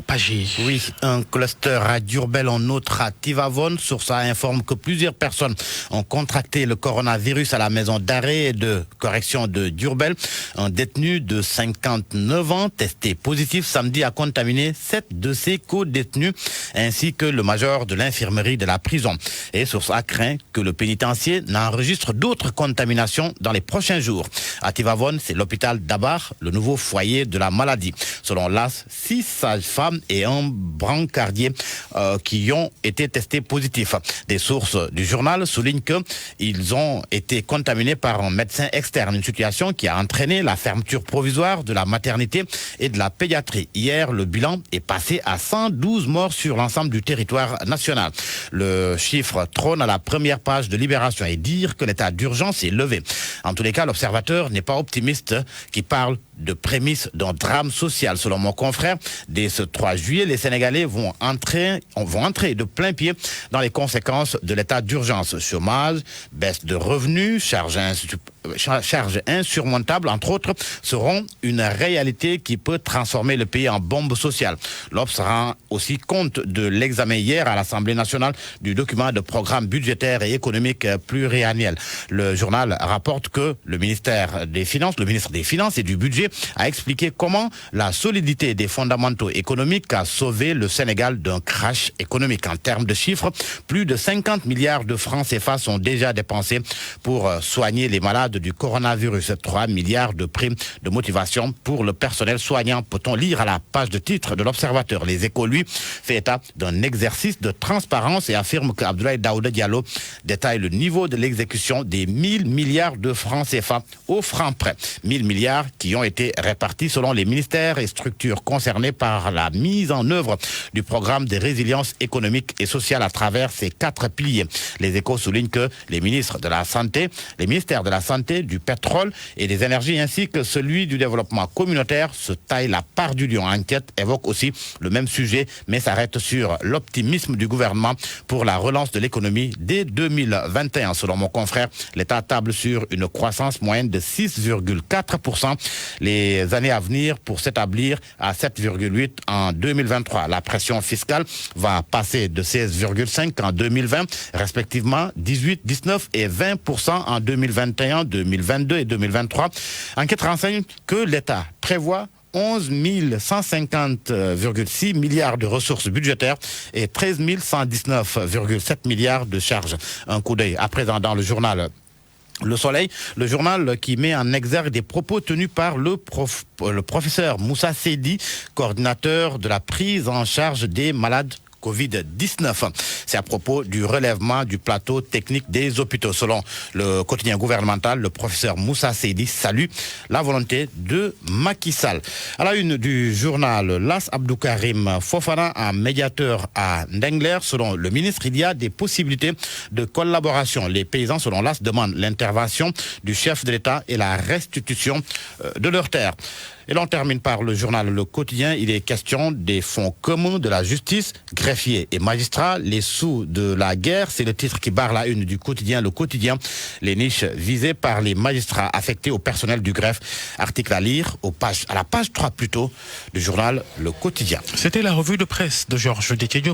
Pagé. Oui, un cluster à Diourbel, en autre à Tivavone. Source A informe que plusieurs personnes ont contracté le coronavirus à la maison d'arrêt et de correction de Diourbel. Un détenu de 59 ans testé positif samedi a contaminé 7 de ses co-détenus ainsi que le major de l'infirmerie de la prison. Et Source A craint que le pénitencier n'enregistre d'autres contaminations dans les prochains jours. À Tivavone, c'est l'hôpital d'Abar, le nouveau foyer de la maladie. Selon l'AS, 6 sages-femmes et un brancardier qui ont été testés positifs. Des sources du journal soulignent qu'ils ont été contaminés par un médecin externe, une situation qui a entraîné la fermeture provisoire de la maternité et de la pédiatrie. Hier, le bilan est passé à 112 morts sur l'ensemble du territoire national. Le chiffre trône à la première page de Libération et dire que l'état d'urgence est levé. En tous les cas, l'Observateur n'est pas optimiste, qui parle de prémices d'un drame social. Selon mon confrère, dès ce 3 juillet, les Sénégalais vont entrer de plein pied dans les conséquences de l'état d'urgence. Chômage, baisse de revenus, charges insurmontables, entre autres, seront une réalité qui peut transformer le pays en bombe sociale. L'Obs rend aussi compte de l'examen hier à l'Assemblée nationale du document de programme budgétaire et économique pluriannuel. Le journal rapporte que le ministre des Finances et du Budget a expliqué comment la solidité des fondamentaux économiques a sauvé le Sénégal d'un crash économique. En termes de chiffres, plus de 50 milliards de francs CFA sont déjà dépensés pour soigner les malades du coronavirus. 3 milliards de primes de motivation pour le personnel soignant. Peut-on lire à la page de titre de l'Observateur. Les Échos, lui, fait état d'un exercice de transparence et affirme qu'Abdoulaye Daouda Diallo détaille le niveau de l'exécution des 1000 milliards de francs CFA au franc près. 1000 milliards qui ont été répartis selon les ministères et structures concernés par la mise en œuvre du programme de résilience économique et sociale à travers ces 4 piliers. Les Échos soulignent que les ministères de la Santé, du pétrole et des énergies ainsi que celui du développement communautaire se taillent la part du lion. Enquête évoque aussi le même sujet mais s'arrête sur l'optimisme du gouvernement pour la relance de l'économie dès 2021. Selon mon confrère, l'État table sur une croissance moyenne de 6,4%. Les années à venir pour s'établir à 7,8% en 2023. La pression fiscale va passer de 16,5% en 2020, respectivement 18%, 19% et 20% en 2021, 2022 et 2023. Enquête renseigne que l'État prévoit 11 150,6 milliards de ressources budgétaires et 13 119,7 milliards de charges. Un coup d'œil à présent dans le journal Le Soleil, le journal qui met en exergue des propos tenus par le professeur Moussa Seydi, coordinateur de la prise en charge des malades Covid-19. C'est à propos du relèvement du plateau technique des hôpitaux. Selon le quotidien gouvernemental, le professeur Moussa Seydi salue la volonté de Macky Sall. À la une du journal, Las Abdoukarim Fofana, un médiateur à Ndengler. Selon le ministre, il y a des possibilités de collaboration. Les paysans, selon Las, demandent l'intervention du chef de l'État et la restitution de leurs terres. Et l'on termine par le journal Le Quotidien. Il est question des fonds communs de la justice, greffiers et magistrats, les sous de la guerre. C'est le titre qui barre la une du quotidien Le Quotidien. Les niches visées par les magistrats affectés au personnel du greffe. Article à lire à la page 3 plutôt du journal Le Quotidien. C'était la revue de presse de Georges Détiédio.